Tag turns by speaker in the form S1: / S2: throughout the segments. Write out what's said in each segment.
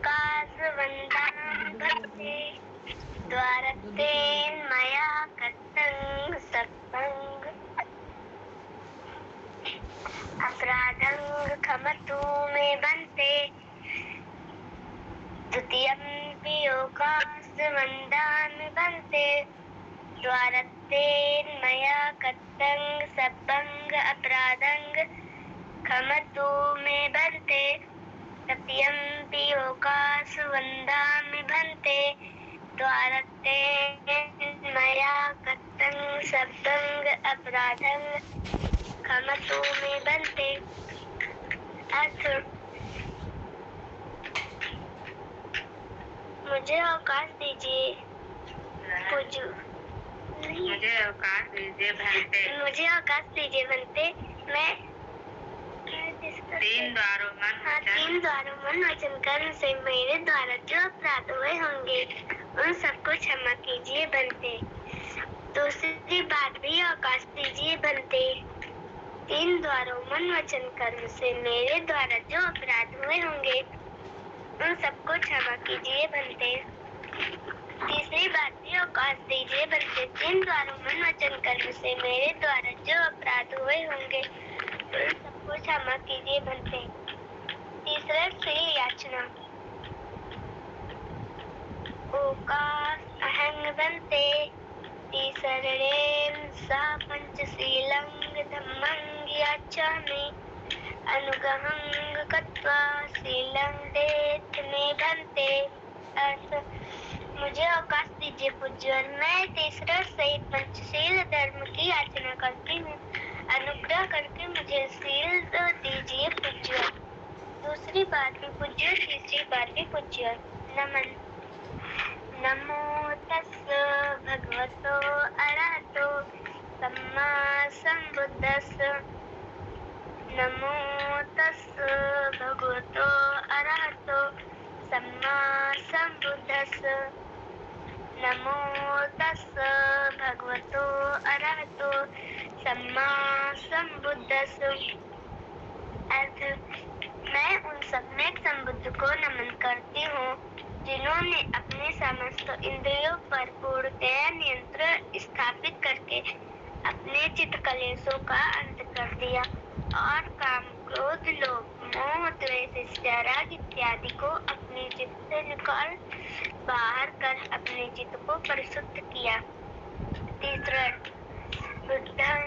S1: कासवन्दान् भक्ते द्वारत्वेन मया कृतं सर्वं अपराधं क्षमतु मे बन्ते द्वितीयम्पि योगासवन्दान् बन्ते द्वारत्वेन मया कृतं सर्वं अपराधं क्षमतु मे बन्ते तृतीयम्पि योगासवन्दामि भन्ते द्वारत्वेन मया कृतं सर्वं अपराधं क्षमतु मे बन्ते। अर्थ: मुझे अवकाश दीजिए पूजू
S2: मुझे अवकाश दीजिए बनते।
S1: मुझे अवकाश दीजिए बनते। मैं
S2: 3 द्वारों मन
S1: वचन कर्म से मेरे द्वारा जो अपराध हुए होंगे उन सबको क्षमा कीजिए बनते। दूसरी बात भी अवकाश दीजिए बनते। 3 द्वारों मन वचन कर्म से मेरे द्वारा जो अपराध हुए होंगे उन सबको क्षमा कीजिए बनते। तीसरी बात भी अवकाश दीजिए बनते। 3 द्वारों मन वचन कर्म से मेरे द्वारा जो अपराध हुए होंगे उन सबको क्षमा कीजिए बनते। तीसरा श्री याचना ओकास अहंग बनते तीसरेण सा पंचशीलं धम्मं याचामि अनुगहं कृत्वा शीलं देत मे बनते। अर्थ: मुझे अवकाश दीजिए पूज्य, मैं तीसरा सहित पंचशील धर्म की याचना करती हूँ। अनुग्रह करके मुझे शील दीजिए पूज्य। दूसरी बात भी पूज्य, तीसरी बात भी पूज्य। नमन। नमो तस्स भगवतो अरहतो सम्मा सम्बुद्धस्स। नमो तस्स भगवतो अरहतो सम्मा सम्बुद्धस्स। नमो तस्स भगवतो अरहतो सम्मा सम्बुद्धस्स। अर्थ: मैं उन सम्यक संबुद्ध को नमन करती हूँ जिन्होंने अपने समस्त इंद्रियों पर पूर्णतया नियंत्रण स्थापित करके अपने चित्त कलेशों का अंत कर दिया और काम क्रोध लोभ मोह द्वेष राग इत्यादि को अपने चित्त से निकाल बाहर कर अपने चित्त को परिशुद्ध किया। तीसरा बुद्धं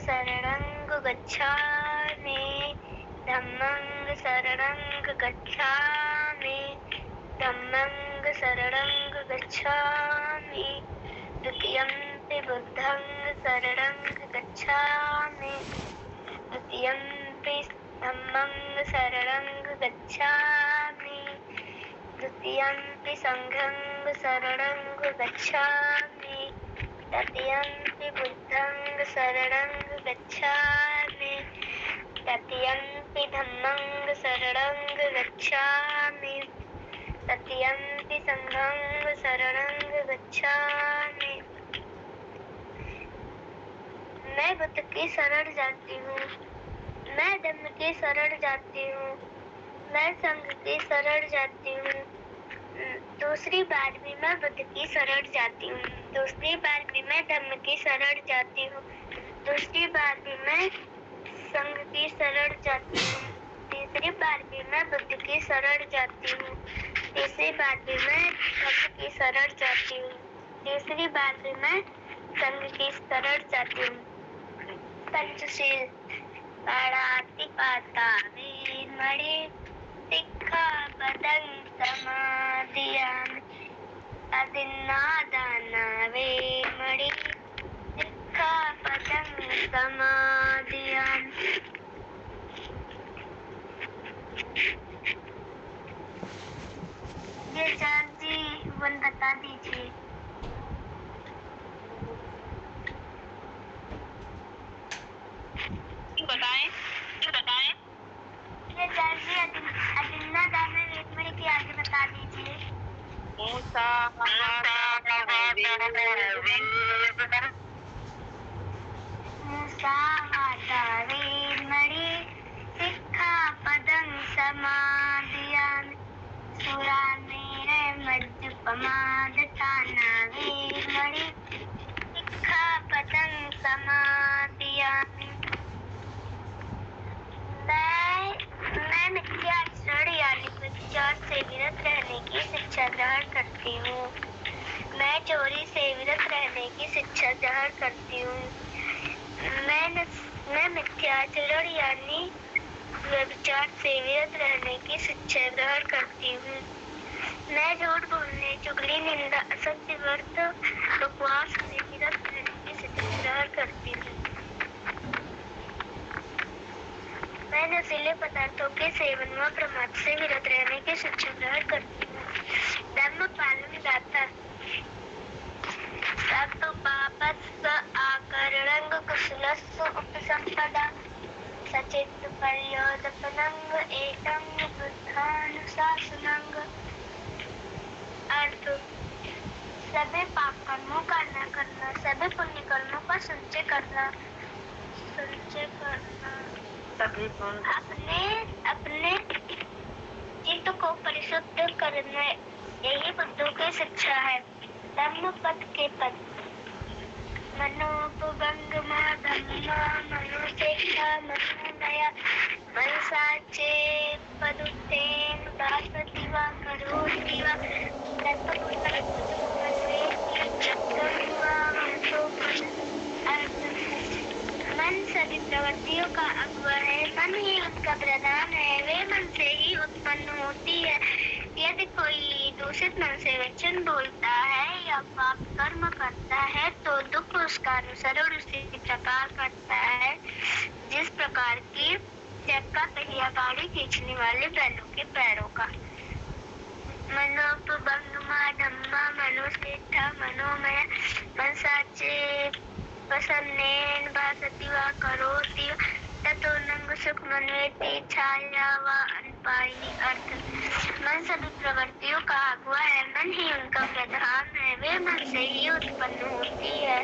S1: शरणं गच्छामि धम्मं शरणं गच्छामि धम्मं शरणं गच्छामि द्वितीयम्पि बुद्धं शरणं गच्छामि द्वितीयम्पि धम्मं शरणं गच्छामि द्वितीयम्पि संघं शरणं गच्छामि तृतीयम्पि बुद्धं शरणं गच्छामि तृतीयम्पि धम्मं शरणं गच्छामि तृतीयम्पि संघं शरणं गच्छामि। मैं बुद्ध की शरण जाती हूँ, मैं धम्म की शरण जाती हूँ, मैं संघ की शरण जाती हूँ। दूसरी बार भी मैं बुद्ध की शरण जाती हूँ। दूसरी बार भी मैं धम्म की शरण जाती हूँ। दूसरी बार भी मैं संघ की शरण जाती हूँ। तीसरी बार भी मैं बुद्ध की शरण जाती हूँ। तीसरी बार भी मैं धम्म की शरण जाती हूँ। तीसरी बार भी मैं संघ की शरण जाती हूँ। पंचशील पाणातिपाता वेरमणि सिक्खापदं समादियामि अदिन्नादाना वेरमणि सिक्खापदं समादियामि। ये चार जी वन बता दीजिए।
S2: बताएं।
S1: ये चार जी अदिन्नादाना वेरमणि की आगे बता दीजिए।
S2: मूसा
S1: वेरमणि सिक्खापदं समादियामि। सूरा उपमादतानावीर्मणि शिक्षापदं समादयामि। मैं मिथ्याचरण यानी व्यभिचार से विरत रहने की शिक्षा ग्रहण करती हूँ। मैं चोरी से विरत रहने की शिक्षा ग्रहण करती हूँ। मैं मिथ्याचरण यानी व्यभिचार से विरत रहने की शिक्षा ग्रहण करती हूँ। मैं झूठ बोलने, चुगली, निंदा, असत्य, व्यर्थ बकवास से विरत रहने की शिक्षा ग्रहण करती हूँ। मैं नशीले पदार्थों के सेवन व प्रमाद से विरत रहने की शिक्षा ग्रहण करती हूँ। धर्म पालन दाता सब पापस्य आकरणं कुशलस्य उपसंपदा सचेत पर्योदपनं एतं बुद्धानुशासनं। अर्थ सभी पाप कर्मों का न करना, सभी पुण्य कर्मों का संचय करना,
S2: सभी पुण्य
S1: अपने चित्त को परिशुद्ध करना, यही बुद्धों की शिक्षा है। धम्म पद के पद मनोपभंगमा धम्मा मनोसेक्षा मनोमया मनसाचे पदुत्तेन दासति वा करोति वा मन सभी प्रवृत्तियों का अगुआ है, मन ही उसका प्रधान है, वे मन से ही उत्पन्न होती है। यदि कोई दूषित मन से वचन बोलता है या पाप कर्म करता है तो दुख उसका अनुसरण उसी प्रकार करता है जिस प्रकार की चक्का पहिया गाड़ी खींचने वाले बैलों के पैरों का। मनोपभंगमा धम्मा मनोसेठा मनोमय मनसाचे प्रसन्नेन भासति वा करोति ततो नंग सुख मनवेति छाया वा अनपायिनी। अर्थ मन सभी प्रवृत्तियों का अगुआ है, मन ही उनका प्रधान है, वे मन से ही उत्पन्न होती है।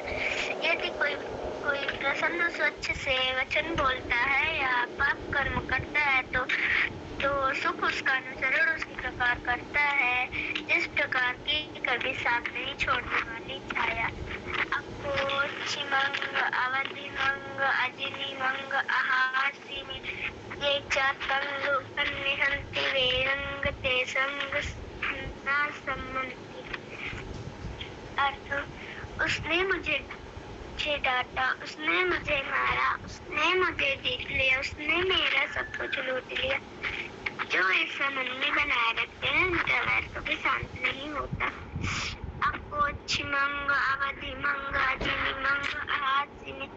S1: यदि कोई प्रसन्न स्वच्छ से वचन बोलता है या पाप कर्म करता है तो सुख उसका अनुसरण उसी प्रकार करता है जिस प्रकार की कभी साथ नहीं छोड़ने वाली छाया। अकोचिमंग अवधिमंग अजिनिमंग अहासिमि ये चातंग उपनिहंति वेरंग ते संग न सम्मति। अर्थ उसने मुझे डांटा, उसने मुझे मारा, उसने मुझे जीत लिया, उसने मेरा सब कुछ लूट लिया। जो ऐसा मन में बनाए रखते हैं उनका वैर कभी शांत नहीं होता। अकोचिमंग अवधिमंग अजिनिमंग अहासिनि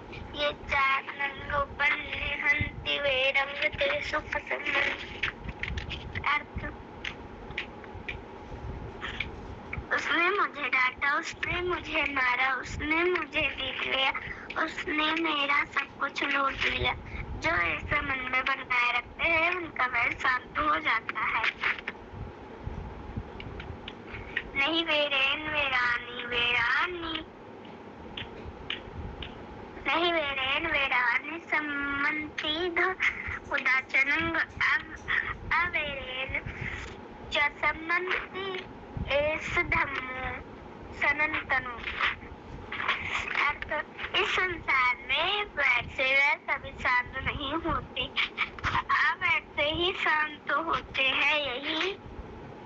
S1: ये चार नंग उपनिहंति वेरंग ते सुख सम्मति। अर्थ उसने मुझे डांटा, उसने मुझे मारा, उसने मुझे जीत लिया, उसने मेरा सब कुछ लूट लिया। जो ऐसा मन में बनाए रखते हैं उनका वैर शांत हो जाता है। नहीं वेरेन वेरानी वेरानी नहीं वेरेन वेरानी सम्मंतिध उदाचनंग अवेरेन च सम्मंति एस धम्मो सनातनो। अर्थ इस संसार में वैर से वैर कभी शांत नहीं होते, अवैर से ही शांत होते हैं, यही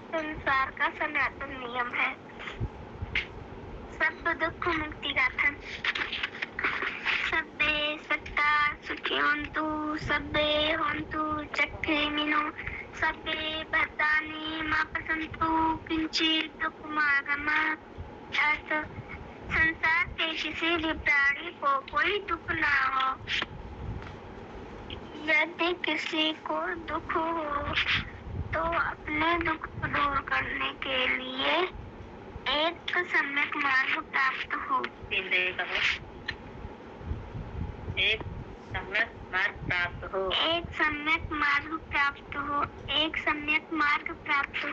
S1: संसार का सनातन नियम है। सब दुख मुक्ति गाथा सबे सत्ता सुखी होन्तु सबे होन्तु चक्रिमिनो सबे भद्राणि मा पश्यन्तु किंचित् दुःखमागमात्। अर्थ संसार के किसी भी प्राणी को कोई दुख ना हो। यदि किसी को दुख हो तो अपने दुख दूर करने के लिए एक सम्यक मार्ग प्राप्त हो।
S2: एक सम्यक मार्ग प्राप्त हो।
S1: एक सम्यक मार्ग प्राप्त हो। एक सम्यक मार्ग प्राप्त हो।